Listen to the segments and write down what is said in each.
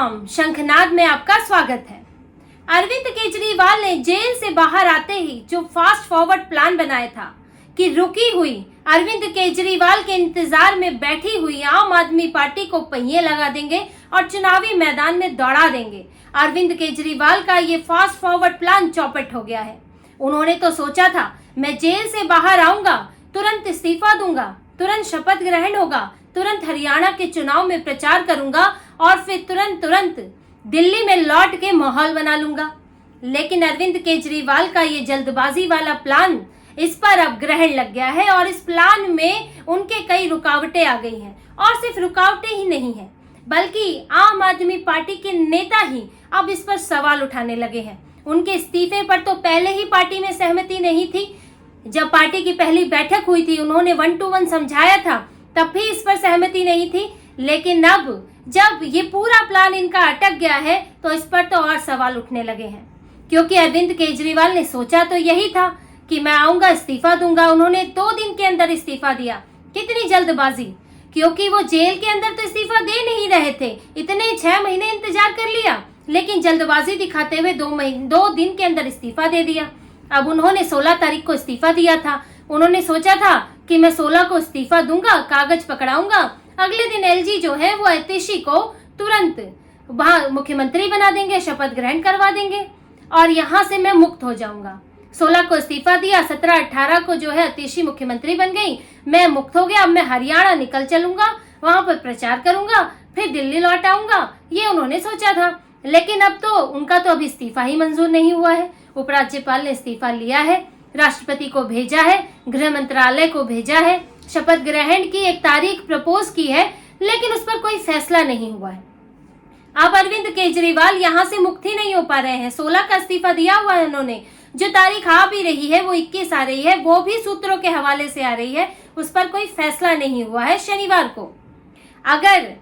राम, शंखनाद में आपका स्वागत है। अरविंद केजरीवाल ने जेल से बाहर आते ही जो फास्ट फॉरवर्ड प्लान बनाया था कि रुकी हुई अरविंद केजरीवाल के इंतजार में बैठी हुई आम आदमी पार्टी को पहिए लगा देंगे और चुनावी मैदान में दौड़ा देंगे। अरविंद केजरीवाल का ये फास्ट फॉरवर्ड प्लान चौपट हो गया है। उन्होंने तो सोचा था मैं जेल से बाहर आऊंगा, तुरंत इस्तीफा दूंगा, तुरंत शपथ ग्रहण होगा, तुरंत हरियाणा के चुनाव में प्रचार करूंगा और फिर तुरंत दिल्ली में लौट के माहौल बना लूंगा। लेकिन अरविंद केजरीवाल का ये जल्दबाजी वाला प्लान, इस पर अब ग्रहण लग गया है और इस प्लान में उनके कई रुकावटें आ गई हैं। और सिर्फ रुकावटें ही नहीं हैं, बल्कि आम आदमी पार्टी के नेता ही अब इस पर सवाल उठाने लगे हैं। उनके इस्तीफे पर तो पहले ही पार्टी में सहमति नहीं थी। जब पार्टी की पहली बैठक हुई थी, उन्होंने 1-to-1 समझाया था, तब भी इस पर सहमति नहीं थी। लेकिन अब जब ये पूरा प्लान इनका अटक गया है तो इस पर तो और सवाल उठने लगे हैं, क्योंकि अरविंद केजरीवाल ने सोचा तो यही था कि मैं आऊंगा, इस्तीफा दूंगा। उन्होंने 2 दिन के अंदर इस्तीफा दिया। कितनी जल्दबाजी, क्योंकि वो जेल के अंदर तो इस्तीफा दे नहीं रहे थे। इतने 6 महीने इंतजार कर लिया, लेकिन जल्दबाजी दिखाते हुए 2 दिन के अंदर इस्तीफा दे दिया। अब उन्होंने 16 तारीख को इस्तीफा दिया था। उन्होंने सोचा था कि मैं 16 को इस्तीफा दूंगा, कागज पकड़ाऊंगा, अगले दिन एलजी जो है वो आतिशी को तुरंत वहां मुख्यमंत्री बना देंगे, शपथ ग्रहण करवा देंगे और यहाँ से मैं मुक्त हो जाऊंगा। 16 को इस्तीफा दिया, 17-18 को जो है आतिशी मुख्यमंत्री बन गई, मैं मुक्त हो गया। अब मैं हरियाणा निकल चलूंगा, वहां पर प्रचार करूंगा, फिर दिल्ली लौट आऊंगा, ये उन्होंने सोचा था। लेकिन अब तो उनका तो अभी इस्तीफा ही मंजूर नहीं हुआ है। उपराज्यपाल ने इस्तीफा लिया है, राष्ट्रपति को भेजा है, गृह मंत्रालय को भेजा है, शपथ ग्रहण की एक तारीख प्रपोज की है, लेकिन उस पर कोई फैसला नहीं हुआ है। अब अरविंद केजरीवाल यहाँ से मुक्त ही नहीं हो पा रहे हैं। 16 का इस्तीफा दिया हुआ है उन्होंने, जो तारीख आ भी रही है वो 21 आ रही है, वो भी सूत्रों के हवाले से आ रही है, उस पर कोई फैसला नहीं हुआ है शनिवार को। अगर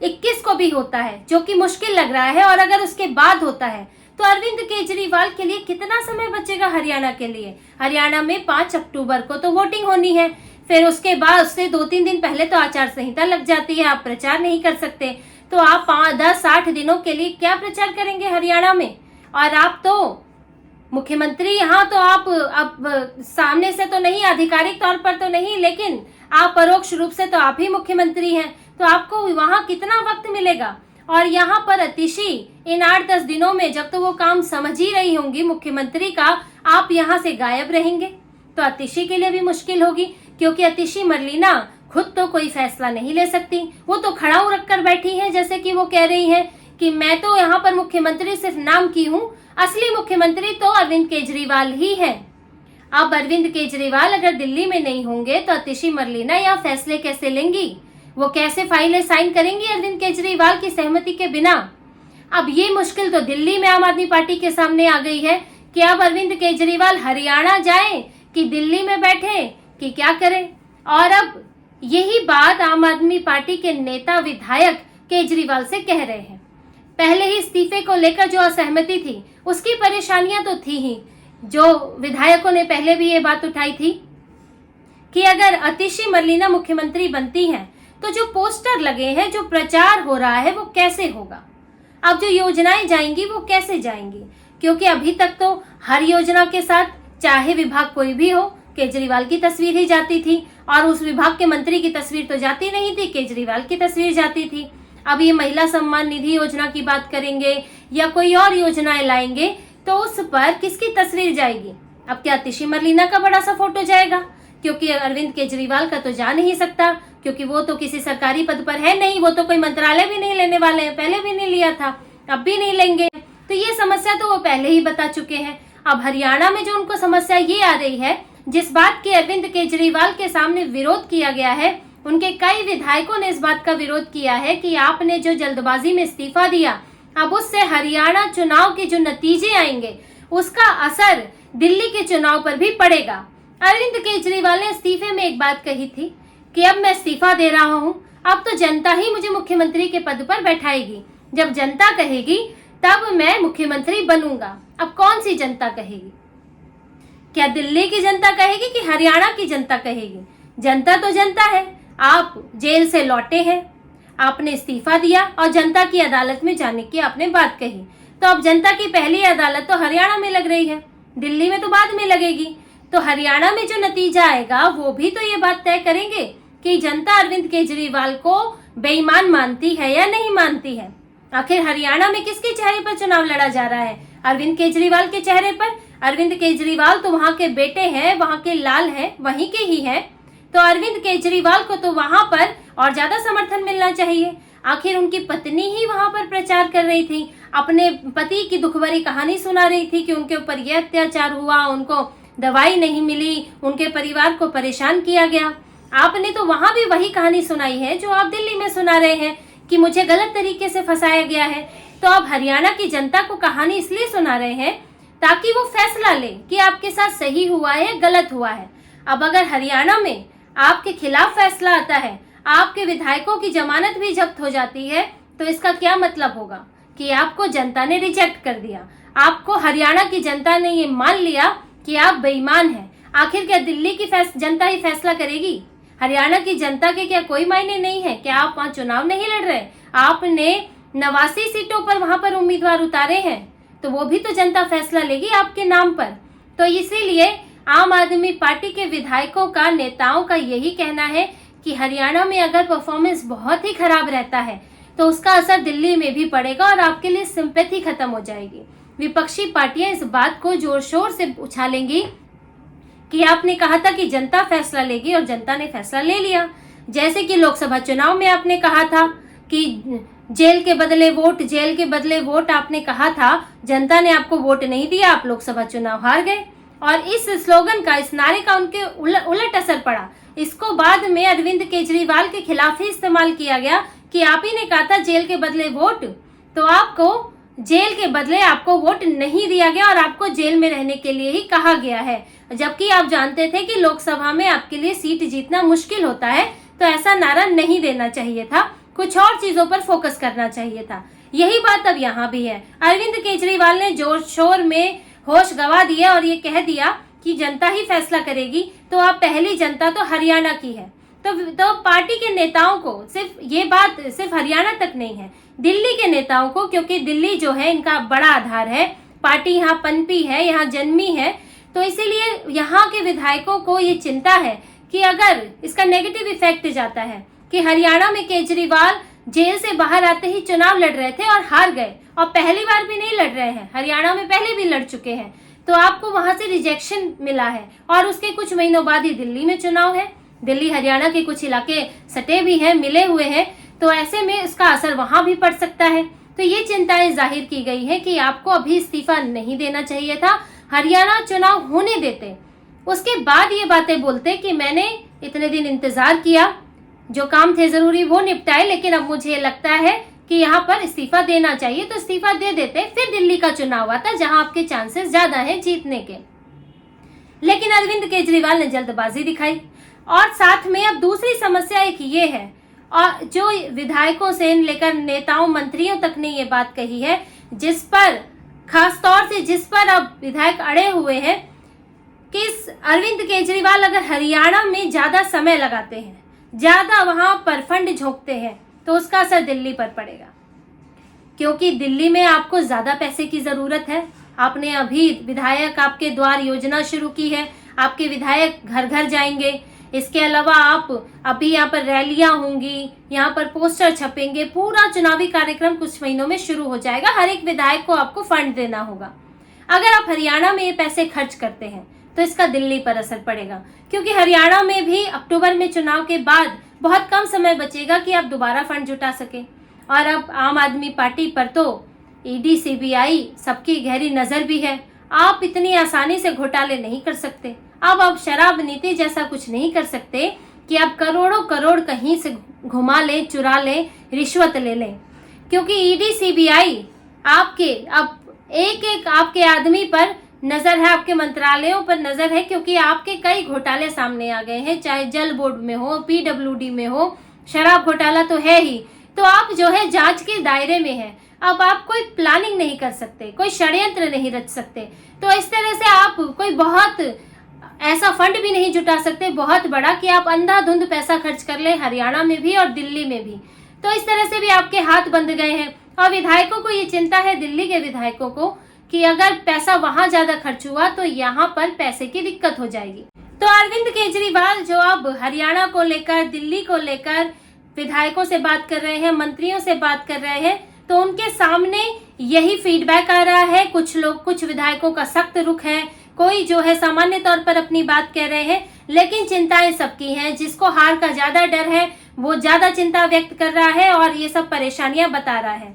21 को भी होता है, जो कि मुश्किल लग रहा है, और अगर उसके बाद होता है तो अरविंद केजरीवाल के लिए कितना समय बचेगा हरियाणा के लिए। हरियाणा में 5 अक्टूबर को तो वोटिंग होनी है, फिर उसके बाद उससे 2-3 दिन पहले तो आचार संहिता लग जाती है, आप प्रचार नहीं कर सकते। तो आप 10-8 दिनों के लिए क्या प्रचार करेंगे हरियाणा में। और आप तो मुख्यमंत्री, यहाँ तो आप अब सामने से तो नहीं, आधिकारिक तौर पर तो नहीं, लेकिन आप परोक्ष रूप से तो आप ही मुख्यमंत्री हैं, तो आपको वहां कितना वक्त मिलेगा। और यहाँ पर आतिशी इन 8-10 दिनों में, जब तो वो काम समझ ही रही होंगी मुख्यमंत्री का, आप यहाँ से गायब रहेंगे तो आतिशी के लिए भी मुश्किल होगी, क्योंकि आतिशी मरलीना खुद तो कोई फैसला नहीं ले सकती। वो तो खड़ाऊ रखकर बैठी हैं, जैसे कि वो कह रही हैं कि मैं तो यहाँ पर मुख्यमंत्री सिर्फ नाम की हूँ, असली मुख्यमंत्री तो अरविंद केजरीवाल ही है। अब अरविंद केजरीवाल अगर दिल्ली में नहीं होंगे तो आतिशी मरलीना यहाँ फैसले कैसे लेंगी, वो कैसे फाइलें साइन करेंगी अरविंद केजरीवाल की सहमति के बिना। अब ये मुश्किल तो दिल्ली में आम आदमी पार्टी के सामने आ गई है कि अब अरविंद केजरीवाल हरियाणा जाए कि दिल्ली में बैठे कि क्या करें। और अब यही बात आम आदमी पार्टी के नेता विधायक केजरीवाल से कह रहे हैं। पहले ही इस्तीफे को लेकर जो असहमति थी, उसकी परेशानियां तो थी ही, जो विधायकों ने पहले भी ये बात उठाई थी कि अगर आतिशी मरलीना मुख्यमंत्री बनती हैं तो जो पोस्टर लगे हैं, जो प्रचार हो रहा है, वो कैसे होगा। अब जो योजनाएं जाएंगी वो कैसे जाएंगी, क्योंकि अभी तक तो हर योजना के साथ, चाहे विभाग कोई भी हो, केजरीवाल की तस्वीर ही जाती थी, और उस विभाग के मंत्री की तस्वीर तो जाती नहीं थी, केजरीवाल की तस्वीर जाती थी। अब ये महिला सम्मान निधि योजना की बात करेंगे या कोई और योजनाएं लाएंगे तो उस पर किसकी तस्वीर जाएगी। अब क्या आतिशी मरलीना का बड़ा सा फोटो जाएगा, क्योंकि अरविंद केजरीवाल का तो जा नहीं सकता, क्योंकि वो तो किसी सरकारी पद पर है नहीं, वो तो कोई मंत्रालय भी नहीं लेने वाले हैं, पहले भी नहीं लिया था, अब भी नहीं लेंगे। तो ये समस्या तो वो पहले ही बता चुके हैं। अब हरियाणा में जो उनको समस्या ये आ रही है, जिस बात की अरविंद केजरीवाल के सामने विरोध किया गया है, उनके कई विधायकों ने इस बात का विरोध किया है कि आपने जो जल्दबाजी में इस्तीफा दिया, अब उससे हरियाणा चुनाव के जो नतीजे आएंगे उसका असर दिल्ली के चुनाव पर भी पड़ेगा। अरविंद केजरीवाल ने इस्तीफे में एक बात कही थी कि अब मैं इस्तीफा दे रहा हूं, अब तो जनता ही मुझे मुख्यमंत्री के पद पर बैठाएगी, जब जनता कहेगी तब मैं मुख्यमंत्री बनूंगा। अब कौन सी जनता कहेगी, क्या दिल्ली की जनता कहेगी कि हरियाणा की जनता कहेगी। जनता तो जनता है। आप जेल से लौटे हैं, आपने इस्तीफा दिया और जनता की अदालत में जाने की आपने बात कही। तो अब जनता की पहली अदालत तो हरियाणा में लग रही है, दिल्ली में तो बाद में लगेगी। तो हरियाणा में जो नतीजा आएगा वो भी तो ये बात तय करेंगे कि जनता अरविंद केजरीवाल को बेईमान मानती है या नहीं मानती है। आखिर हरियाणा में किसके चेहरे पर चुनाव लड़ा जा रहा है? अरविंद केजरीवाल के चेहरे पर। अरविंद केजरीवाल तो वहां के बेटे हैं, वहां के लाल हैं, वहीं के ही हैं। तो अरविंद केजरीवाल को तो वहां पर और ज्यादा समर्थन मिलना चाहिए। आखिर उनकी पत्नी ही वहां पर प्रचार कर रही थी, अपने पति की दुखभरी कहानी सुना रही थी कि उनके ऊपर यह अत्याचार हुआ, उनको दवाई नहीं मिली, उनके परिवार को परेशान किया गया। आपने तो वहां भी वही कहानी सुनाई है जो आप दिल्ली में सुना रहे हैं कि मुझे गलत तरीके से फंसाया गया है। तो आप हरियाणा की जनता को कहानी इसलिए सुना रहे हैं ताकि वो फैसला ले कि आपके साथ सही हुआ है या गलत हुआ है। अब अगर हरियाणा में आपके खिलाफ फैसला आता है, आपके विधायकों की जमानत भी जब्त हो जाती है, तो इसका क्या मतलब होगा कि आपको जनता ने रिजेक्ट कर दिया। आपको हरियाणा की जनता ने ये मान लिया कि आप बेईमान हैं। आखिर क्या दिल्ली की जनता ही फैसला करेगी? हरियाणा की जनता के क्या कोई मायने नहीं है? क्या आप वहां चुनाव नहीं लड़ रहे? आपने 89 सीटों पर वहां पर उम्मीदवार उतारे हैं, तो वो भी तो जनता फैसला लेगी आपके नाम पर। तो इसीलिए आम आदमी पार्टी के विधायकों का, नेताओं का यही कहना है कि हरियाणा में अगर परफॉर्मेंस बहुत ही खराब रहता है तो उसका असर दिल्ली में भी पड़ेगा और आपके लिए सिंपैथी खत्म हो जाएगी। विपक्षी पार्टियां इस बात को जोर शोर से उछालेंगी कि आपने कहा था कि जनता फैसला लेगी और जनता ने फैसला ले लिया। जैसे कि लोकसभा चुनाव में आपने कहा था कि जेल के बदले वोट, जेल के बदले वोट आपने कहा था, जनता ने आपको वोट नहीं दिया, आप लोकसभा चुनाव हार गए। और इस स्लोगन का, इस नारे का उनके उलट असर पड़ा। इसको बाद में अरविंद केजरीवाल के खिलाफ ही इस्तेमाल किया गया कि आप ही ने कहा था जेल के बदले वोट, तो आपको जेल के बदले आपको वोट नहीं दिया गया और आपको जेल में रहने के लिए ही कहा गया है। जबकि आप जानते थे कि लोकसभा में आपके लिए सीट जीतना मुश्किल होता है, तो ऐसा नारा नहीं देना चाहिए था, कुछ और चीजों पर फोकस करना चाहिए था। यही बात अब यहाँ भी है। अरविंद केजरीवाल ने जोर शोर में होश गंवा दिया और ये कह दिया कि जनता ही फैसला करेगी। तो आप पहली जनता तो हरियाणा की है। तो पार्टी के नेताओं को सिर्फ ये बात सिर्फ हरियाणा तक नहीं है, दिल्ली के नेताओं को, क्योंकि दिल्ली जो है इनका बड़ा आधार है, पार्टी यहाँ पनपी है, यहाँ जन्मी है, तो इसीलिए यहाँ के विधायकों को ये चिंता है कि अगर इसका नेगेटिव इफेक्ट जाता है कि हरियाणा में केजरीवाल जेल से बाहर आते ही चुनाव लड़ रहे थे और हार गए, और पहली बार भी नहीं लड़ रहे हैं, हरियाणा में पहले भी लड़ चुके हैं, तो आपको वहां से रिजेक्शन मिला है और उसके कुछ महीनों बाद ही दिल्ली में चुनाव है। दिल्ली हरियाणा के कुछ इलाके सटे भी हैं, मिले हुए हैं, तो ऐसे में इसका असर वहां भी पड़ सकता है। तो ये चिंताएं जाहिर की गई है कि आपको अभी इस्तीफा नहीं देना चाहिए था, हरियाणा चुनाव होने देते, उसके बाद ये बातें बोलते कि मैंने इतने दिन इंतजार किया, जो काम थे जरूरी वो निपटाए, लेकिन अब मुझे लगता है कि यहाँ पर इस्तीफा देना चाहिए, तो इस्तीफा दे देते, फिर दिल्ली का चुनाव आता जहां आपके चांसेस ज्यादा हैं जीतने के। लेकिन अरविंद केजरीवाल ने जल्दबाजी दिखाई। और साथ में अब दूसरी समस्या एक ये है, और जो विधायकों से लेकर नेताओं मंत्रियों तक ने ये बात कही है, जिस पर खासतौर से जिस पर अब विधायक अड़े हुए हैं कि अरविंद केजरीवाल अगर हरियाणा में ज्यादा समय लगाते हैं, ज्यादा वहां पर फंड झोंकते हैं, तो उसका असर दिल्ली पर पड़ेगा, क्योंकि दिल्ली में आपको ज्यादा पैसे की जरूरत है। आपने अभी विधायक आपके द्वार योजना शुरू की है, आपके विधायक घर घर जाएंगे। इसके अलावा आप अभी यहाँ पर रैलियां होंगी, यहाँ पर पोस्टर छपेंगे, पूरा चुनावी कार्यक्रम कुछ महीनों में शुरू हो जाएगा। हर एक विधायक को आपको फंड देना होगा। अगर आप हरियाणा में ये पैसे खर्च करते हैं तो इसका दिल्ली पर असर पड़ेगा, क्योंकि हरियाणा में भी अक्टूबर में चुनाव के बाद बहुत कम समय बचेगा कि आप दोबारा फंड जुटा सके। और अब आम आदमी पार्टी पर तो ईडी, सीबीआई सबकी गहरी नजर भी है। आप इतनी आसानी से घोटाले नहीं कर सकते। अब आप शराब नीति जैसा कुछ नहीं कर सकते कि आप करोड़ों करोड़ कहीं से घुमा लें, चुरा लें, रिश्वत ले लें, क्योंकि ईडी, सीबीआई आपके अब एक एक आपके आदमी पर नजर है, आपके मंत्रालयों पर नजर है, क्योंकि आपके कई घोटाले सामने आ गए हैं, चाहे जल बोर्ड में हो, पीडब्ल्यूडी में हो, शराब घोटाला तो है ही। तो आप जो है जांच के दायरे में है। अब आप कोई प्लानिंग नहीं कर सकते, कोई षड्यंत्र नहीं रच सकते। तो इस तरह से आप कोई बहुत ऐसा फंड भी नहीं जुटा सकते बहुत बड़ा कि आप अंधाधुंध पैसा खर्च कर ले हरियाणा में भी और दिल्ली में भी। तो इस तरह से भी आपके हाथ बंध गए हैं। और विधायकों को ये चिंता है, दिल्ली के विधायकों को, कि अगर पैसा वहां ज्यादा खर्च हुआ तो यहाँ पर पैसे की दिक्कत हो जाएगी। तो अरविंद केजरीवाल जो अब हरियाणा को लेकर, दिल्ली को लेकर विधायकों से बात कर रहे हैं, मंत्रियों से बात कर रहे हैं, तो उनके सामने यही फीडबैक आ रहा है। कुछ विधायकों का सख्त रुख है, कोई जो है सामान्य तौर पर अपनी बात कह रहे हैं, लेकिन चिंताएं सबकी हैं। जिसको हार का ज्यादा डर है वो ज्यादा चिंता व्यक्त कर रहा है और ये सब परेशानियां बता रहा है।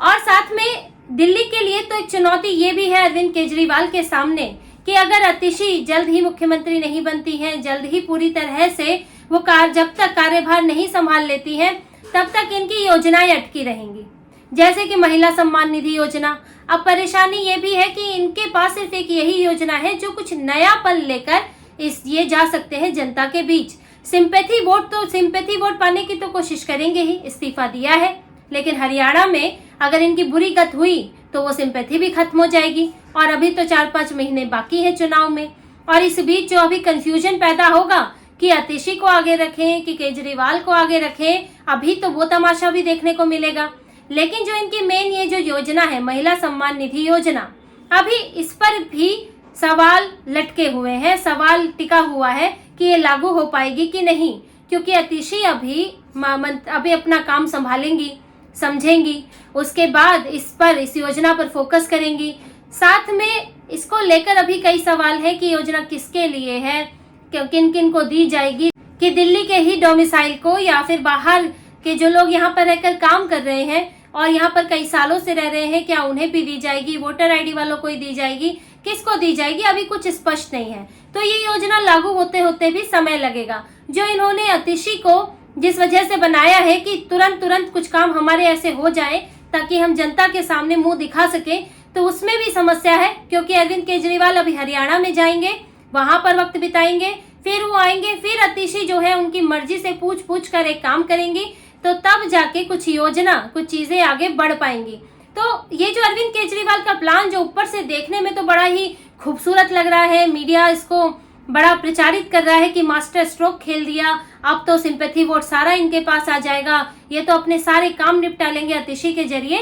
और साथ में दिल्ली के लिए तो एक चुनौती ये भी है अरविंद केजरीवाल के सामने कि अगर अतिशी जल्द ही मुख्यमंत्री नहीं बनती हैं, जल्द ही पूरी तरह से वो जब तक कार्यभार नहीं संभाल लेती हैं, तब तक इनकी योजनाएं अटकी रहेंगी, जैसे कि महिला सम्मान निधि योजना। अब परेशानी ये भी है कि इनके पास सिर्फ एक यही योजना है जो कुछ नयापन लेकर ये जा सकते हैं जनता के बीच। सिंपैथी वोट पाने की तो कोशिश करेंगे ही, इस्तीफा दिया है, लेकिन हरियाणा में अगर इनकी बुरी गत हुई तो वो सिंपैथी भी खत्म हो जाएगी। और अभी तो 4-5 महीने बाकी है चुनाव में, और इस बीच जो अभी कंफ्यूजन पैदा होगा कि अतिशी को आगे रखें कि केजरीवाल को आगे रखें, अभी तो वो तमाशा भी देखने को मिलेगा। लेकिन जो इनकी मेन ये जो योजना है महिला सम्मान निधि योजना, अभी इस पर भी सवाल लटके हुए हैं, सवाल टिका हुआ है कि ये लागू हो पाएगी कि नहीं, क्योंकि अतिशी अभी अपना काम संभालेंगी, समझेंगी, उसके बाद इस योजना पर फोकस करेंगी। साथ में इसको लेकर अभी कई सवाल है कि योजना किसके लिए है, किन किन को दी जाएगी, कि दिल्ली के ही डोमिसाइल को या फिर बाहर के जो लोग यहाँ पर रहकर काम कर रहे हैं और यहाँ पर कई सालों से रह रहे हैं, क्या उन्हें भी दी जाएगी, वोटर आईडी वालों को ही दी जाएगी, किसको दी जाएगी, अभी कुछ स्पष्ट नहीं है। तो ये योजना लागू होते होते भी समय लगेगा। जो इन्होंने अतिशी को जिस वजह से बनाया है कि तुरंत कुछ काम हमारे ऐसे हो जाए ताकि हम जनता के सामने मुंह दिखा सके, तो उसमें भी समस्या है, क्योंकि अरविंद केजरीवाल अभी हरियाणा में जाएंगे, वहां पर वक्त बिताएंगे, फिर वो आएंगे, फिर अतिशी जो है उनकी मर्जी से पूछ कर एक काम करेंगी, तो तब जाके कुछ चीजें आगे बढ़ पाएंगी। तो ये जो अरविंद केजरीवाल का प्लान जो ऊपर से देखने में तो बड़ा ही खूबसूरत लग रहा है, मीडिया इसको बड़ा प्रचारित कर रहा है कि मास्टर स्ट्रोक खेल दिया, अब तो सिंपैथी वोट सारा इनके पास आ जाएगा, ये तो अपने सारे काम निपटा लेंगे अतिशी के जरिए,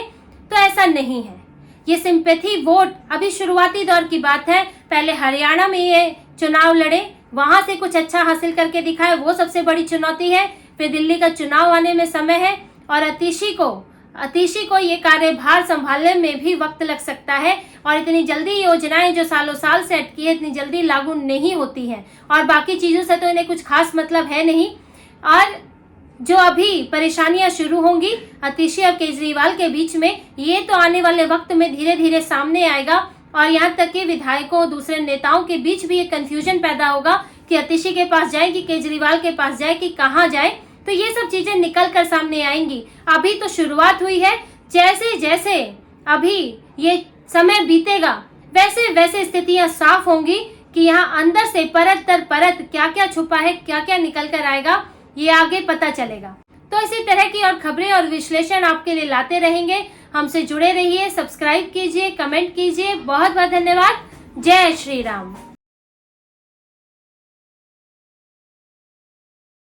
तो ऐसा नहीं है। ये सिंपैथी वोट अभी शुरुआती दौर की बात है। पहले हरियाणा में ये चुनाव लड़े, वहां से कुछ अच्छा हासिल करके दिखाए, वो सबसे बड़ी चुनौती है। फिर दिल्ली का चुनाव आने में समय है और अतिशी को ये कार्यभार संभालने में भी वक्त लग सकता है, और इतनी जल्दी योजनाएं जो सालों साल से अटकी है इतनी जल्दी लागू नहीं होती हैं, और बाकी चीजों से तो इन्हें कुछ खास मतलब है नहीं। और जो अभी परेशानियां शुरू होंगी अतिशी और केजरीवाल के बीच में, ये तो आने वाले वक्त में धीरे धीरे सामने आएगा, और यहाँ तक कि विधायकों दूसरे नेताओं के बीच भी एक कंफ्यूजन पैदा होगा कि अतिशी के पास जाए कि केजरीवाल के पास जाए कि कहाँ जाए। तो ये सब चीजें निकल कर सामने आएंगी। अभी तो शुरुआत हुई है, जैसे जैसे अभी ये समय बीतेगा वैसे वैसे स्थितियां साफ होंगी कि यहाँ अंदर से परत दर परत क्या क्या छुपा है, क्या क्या निकल कर आएगा, ये आगे पता चलेगा। तो इसी तरह की और खबरें और विश्लेषण आपके लिए लाते रहेंगे। हमसे जुड़े रहिए, सब्सक्राइब कीजिए, कमेंट कीजिए। बहुत बहुत धन्यवाद। जय श्री राम।